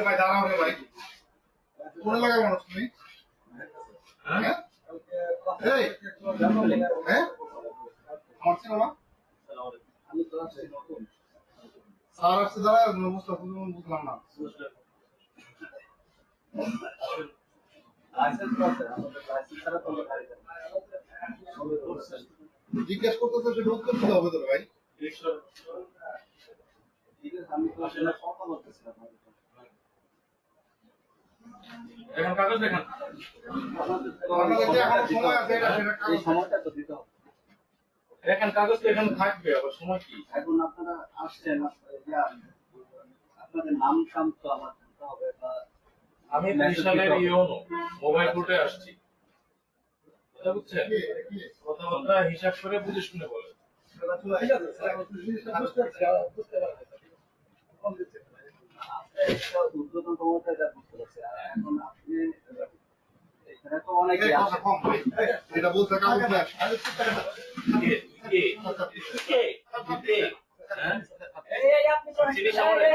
ভাই দাঁড়াও রে ভাই কোন এলাকার মানুষ তুমি হ্যাঁ এই হ্যাঁ আমার ছিল না স্যার আসছে দাঁড়া বুঝলাম না জিজ্ঞেস করতেছে সেটা উত্তর দিতে হবে তো ভাই এখন কাগজ দেখেন দেখেন কাগজ তো এখানে থাকবে আবার সময় কি এখন আপনারা আসছেন আপনাদের নাম টাম তো আমার জানতে হবে বা আমি 3 সালের ইওনো মোবাইল কোর্টে আসছি কথা বুঝছেন কথাবার্তা হিসাব করে বুঝে শুনে বলেন উদ্বোধন ক্ষমতা যা বুঝতে পারছি এখন আপনি এখানে তো অনেকে এটা বলতে কাগজ না Sorry,